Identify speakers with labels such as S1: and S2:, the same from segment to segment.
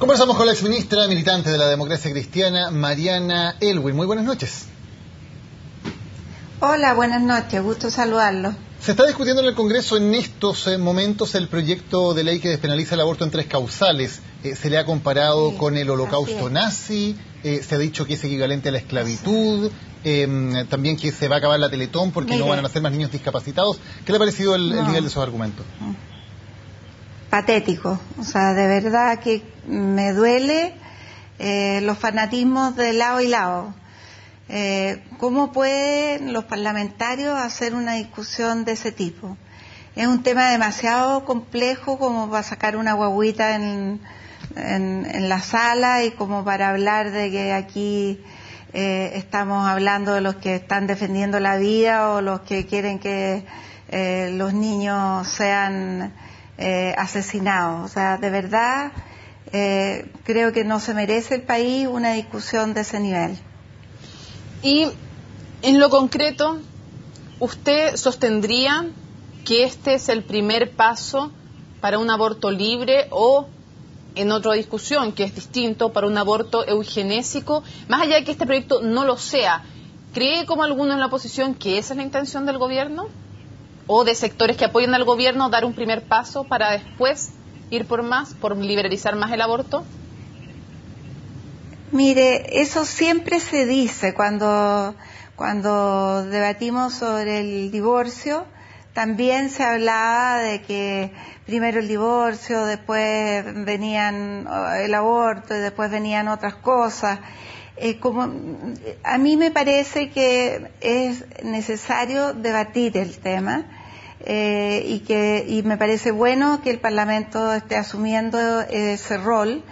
S1: Conversamos con la exministra militante de la Democracia Cristiana, Mariana Elwin. Muy buenas noches.
S2: Hola, buenas noches, gusto saludarlo.
S1: Se está discutiendo en el Congreso en estos momentos el proyecto de ley que despenaliza el aborto en 3 causales. Se le ha comparado con el holocausto nazi, se ha dicho que es equivalente a la esclavitud, también que se va a acabar la Teletón porque no van a nacer más niños discapacitados. ¿Qué le ha parecido el nivel de esos argumentos?
S2: Patético, o sea, de verdad que me duele los fanatismos de lado y lado. ¿Cómo pueden los parlamentarios hacer una discusión de ese tipo? Es un tema demasiado complejo como para sacar una guagüita en la sala y como para hablar de que aquí estamos hablando de los que están defendiendo la vida o los que quieren que los niños sean asesinados. O sea, de verdad creo que no se merece el país una discusión de ese nivel.
S3: Y en lo concreto, ¿usted sostendría que este es el primer paso para un aborto libre o, en otra discusión que es distinto, para un aborto eugenésico? Más allá de que este proyecto no lo sea, ¿cree como alguno en la oposición que esa es la intención del gobierno? ¿O de sectores que apoyan al gobierno dar un primer paso para después ir por más, por liberalizar más el aborto?
S2: Mire, eso siempre se dice cuando debatimos sobre el divorcio. También se hablaba de que primero el divorcio, después venían el aborto y después venían otras cosas. A mí me parece que es necesario debatir el tema y me parece bueno que el Parlamento esté asumiendo ese rol.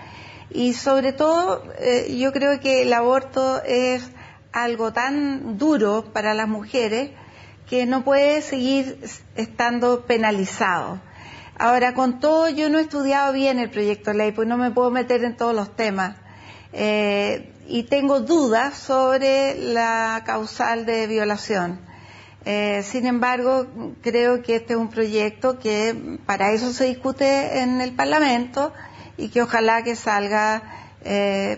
S2: Y sobre todo, yo creo que el aborto es algo tan duro para las mujeres que no puede seguir estando penalizado. Ahora, con todo, yo no he estudiado bien el proyecto de ley, pues no me puedo meter en todos los temas. Y tengo dudas sobre la causal de violación. Sin embargo, creo que este es un proyecto que para eso se discute en el Parlamento y que ojalá que salga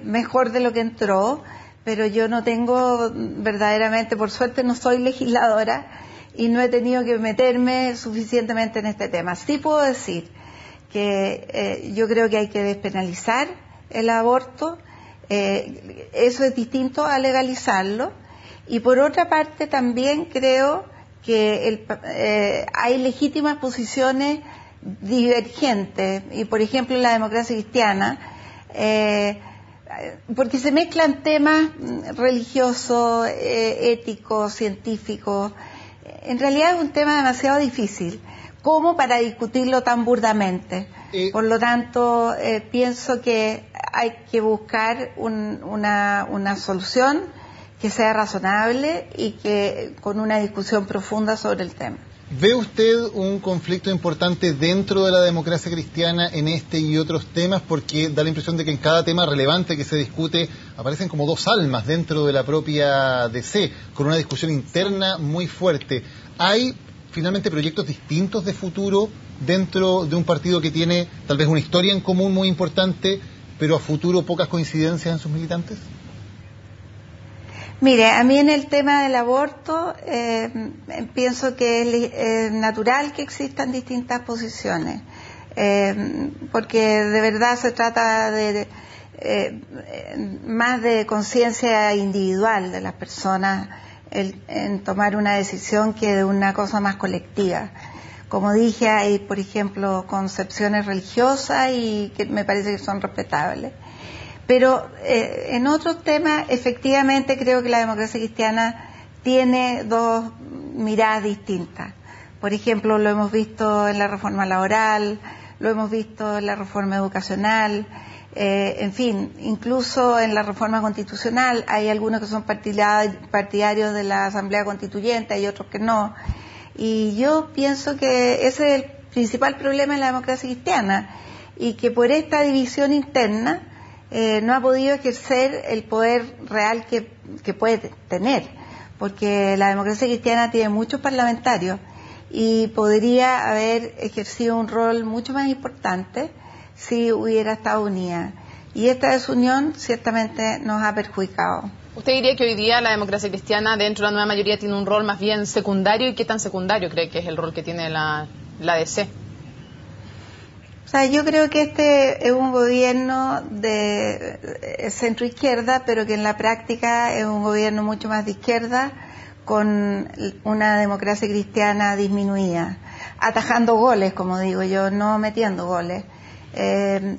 S2: mejor de lo que entró, pero yo no tengo verdaderamente, por suerte no soy legisladora y no he tenido que meterme suficientemente en este tema. Sí puedo decir que yo creo que hay que despenalizar el aborto, eso es distinto a legalizarlo, y por otra parte también creo que hay legítimas posiciones divergentes, y por ejemplo en la Democracia Cristiana, porque se mezclan temas religiosos, éticos, científicos. En realidad es un tema demasiado difícil como para discutirlo tan burdamente. Por lo tanto, pienso que hay que buscar una solución que sea razonable y que con una discusión profunda sobre el tema.
S1: ¿Ve usted un conflicto importante dentro de la Democracia Cristiana en este y otros temas? Porque da la impresión de que en cada tema relevante que se discute aparecen como 2 almas dentro de la propia DC, con una discusión interna muy fuerte. ¿Hay finalmente proyectos distintos de futuro dentro de un partido que tiene tal vez una historia en común muy importante, pero a futuro pocas coincidencias en sus militantes?
S2: Mire, a mí en el tema del aborto pienso que es natural que existan distintas posiciones, porque de verdad se trata de más de conciencia individual de las personas en tomar una decisión que de una cosa más colectiva. Como dije, hay, por ejemplo, concepciones religiosas y que me parece que son respetables. Pero en otros temas, efectivamente, creo que la Democracia Cristiana tiene 2 miradas distintas. Por ejemplo, lo hemos visto en la reforma laboral, lo hemos visto en la reforma educacional, en fin, incluso en la reforma constitucional. Hay algunos que son partidarios de la Asamblea Constituyente, hay otros que no. Y yo pienso que ese es el principal problema en la Democracia Cristiana, y que por esta división interna no ha podido ejercer el poder real que puede tener, porque la Democracia Cristiana tiene muchos parlamentarios y podría haber ejercido un rol mucho más importante si hubiera estado unida. y esta desunión ciertamente nos ha perjudicado.
S3: ¿Usted diría que hoy día la democracia cristiana dentro de la nueva mayoría tiene un rol más bien secundario? ¿Y qué tan secundario cree que es el rol que tiene la DC?
S2: O sea, yo creo que este es un gobierno de centro-izquierda, pero que en la práctica es un gobierno mucho más de izquierda, con una democracia cristiana disminuida, atajando goles, como digo yo, no metiendo goles.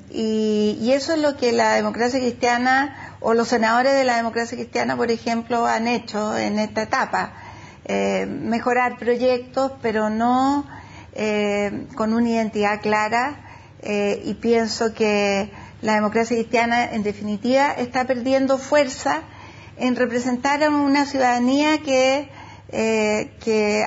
S2: Y eso es lo que la democracia cristiana o los senadores de la democracia cristiana, por ejemplo, han hecho en esta etapa. Mejorar proyectos, pero no con una identidad clara, y pienso que la democracia cristiana, en definitiva, está perdiendo fuerza en representar a una ciudadanía que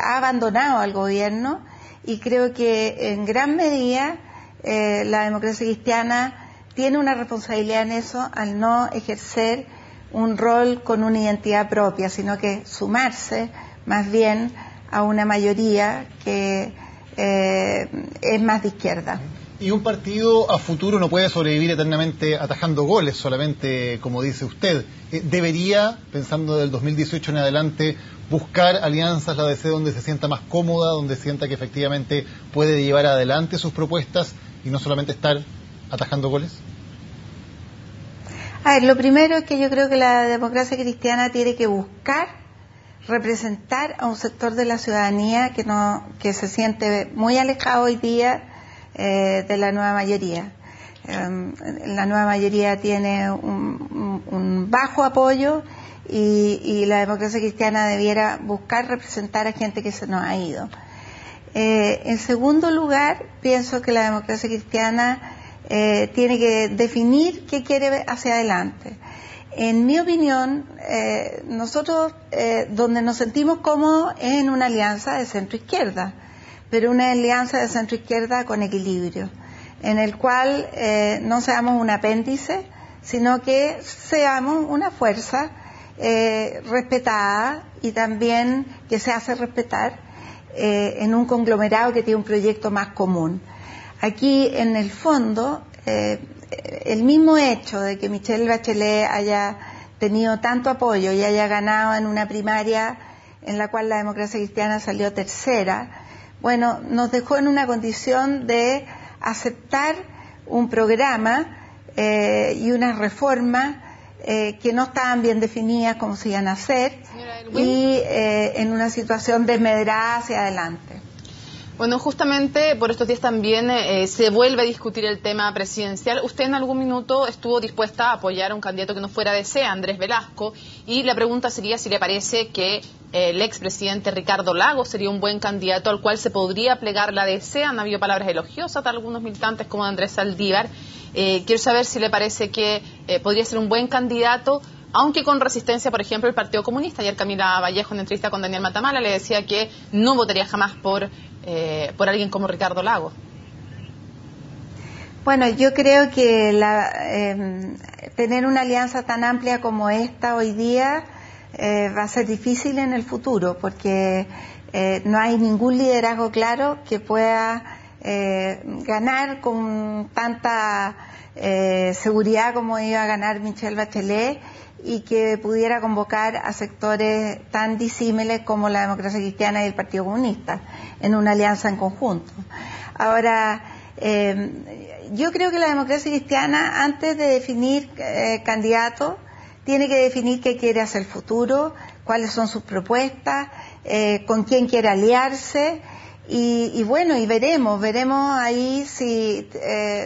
S2: ha abandonado al gobierno, y creo que en gran medida la democracia cristiana tiene una responsabilidad en eso al no ejercer un rol con una identidad propia, sino que sumarse más bien a una mayoría que es más de izquierda.
S1: Y un partido a futuro no puede sobrevivir eternamente atajando goles, solamente como dice usted. Debería, pensando del 2018 en adelante, buscar alianzas, la DC, donde se sienta más cómoda, donde sienta que efectivamente puede llevar adelante sus propuestas y no solamente estar atajando goles.
S2: A ver, lo primero es que yo creo que la democracia cristiana tiene que buscar representar a un sector de la ciudadanía que se siente muy alejado hoy día de la nueva mayoría. La nueva mayoría tiene un bajo apoyo, y la democracia cristiana debiera buscar representar a gente que se nos ha ido. En segundo lugar, pienso que la democracia cristiana tiene que definir qué quiere hacia adelante. En mi opinión, nosotros donde nos sentimos cómodos es en una alianza de centro-izquierda, pero una alianza de centro-izquierda con equilibrio, en el cual no seamos un apéndice, sino que seamos una fuerza respetada, y también que se hace respetar en un conglomerado que tiene un proyecto más común. Aquí, en el fondo, el mismo hecho de que Michelle Bachelet haya tenido tanto apoyo y haya ganado en una primaria en la cual la democracia cristiana salió tercera, bueno, nos dejó en una condición de aceptar un programa y unas reformas que no estaban bien definidas cómo se iban a hacer, y en una situación desmedrada hacia adelante.
S3: Bueno, justamente por estos días también se vuelve a discutir el tema presidencial. Usted en algún minuto estuvo dispuesta a apoyar a un candidato que no fuera DC, Andrés Velasco, y la pregunta sería si le parece que el expresidente Ricardo Lagos sería un buen candidato al cual se podría plegar la DC. Han habido palabras elogiosas de algunos militantes como de Andrés Saldívar. Quiero saber si le parece que podría ser un buen candidato, aunque con resistencia, por ejemplo, el Partido Comunista. Ayer Camila Vallejo, en entrevista con Daniel Matamala, le decía que no votaría jamás por alguien como Ricardo Lagos.
S2: Bueno, yo creo que tener una alianza tan amplia como esta hoy día va a ser difícil en el futuro, porque no hay ningún liderazgo claro que pueda ganar con tanta seguridad como iba a ganar Michelle Bachelet, y que pudiera convocar a sectores tan disímiles como la democracia cristiana y el Partido Comunista en una alianza en conjunto. Ahora, yo creo que la democracia cristiana, antes de definir candidatos, tiene que definir qué quiere hacer el futuro, cuáles son sus propuestas, con quién quiere aliarse, y bueno, y veremos ahí si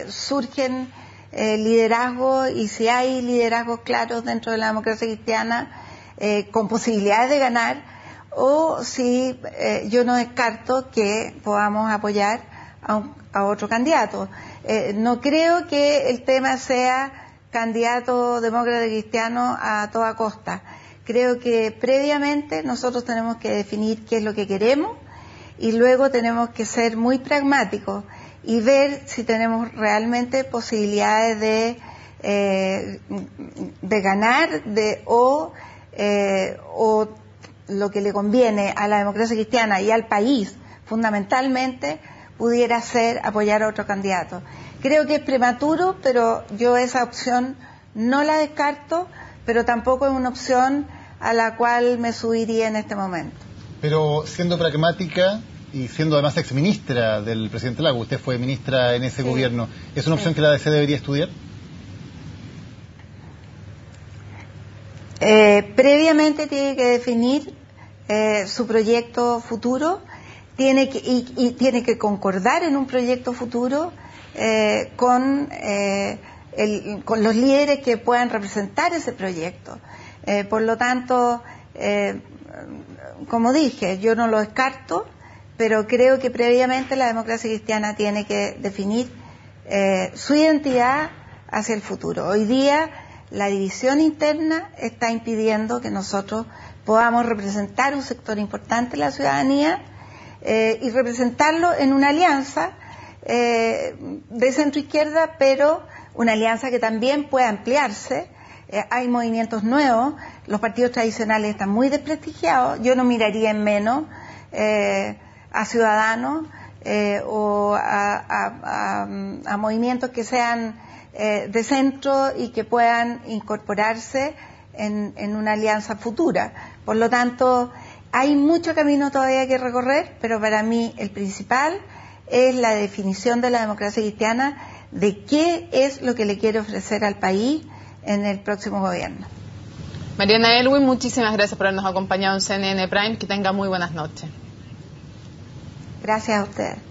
S2: surgen liderazgos, y si hay liderazgos claros dentro de la democracia cristiana con posibilidades de ganar, o si yo no descarto que podamos apoyar a otro candidato. No creo que el tema sea candidato demócrata cristiano a toda costa. Creo que previamente nosotros tenemos que definir qué es lo que queremos, y luego tenemos que ser muy pragmáticos y ver si tenemos realmente posibilidades de ganar, o lo que le conviene a la democracia cristiana y al país fundamentalmente pudiera ser apoyar a otro candidato. Creo que es prematuro, pero yo esa opción no la descarto, pero tampoco es una opción a la cual me subiría en este momento.
S1: Pero siendo pragmática y siendo además exministra del presidente Lagos, usted fue ministra en ese gobierno, ¿es una opción que la DC debería estudiar?
S2: Previamente tiene que definir su proyecto futuro, tiene que concordar en un proyecto futuro con los líderes que puedan representar ese proyecto. Por lo tanto, como dije, yo no lo descarto, pero creo que previamente la democracia cristiana tiene que definir su identidad hacia el futuro. Hoy día la división interna está impidiendo que nosotros podamos representar un sector importante de la ciudadanía y representarlo en una alianza de centro-izquierda, pero una alianza que también pueda ampliarse. Hay movimientos nuevos, los partidos tradicionales están muy desprestigiados, yo no miraría en menos a Ciudadanos o a movimientos que sean de centro y que puedan incorporarse en una alianza futura. Por lo tanto, hay mucho camino todavía que recorrer, pero para mí el principal es la definición de la democracia cristiana de qué es lo que le quiere ofrecer al país en el próximo gobierno.
S3: Mariana Elwin, muchísimas gracias por habernos acompañado en CNN Prime. Que tenga muy buenas noches.
S2: Gracias a ustedes.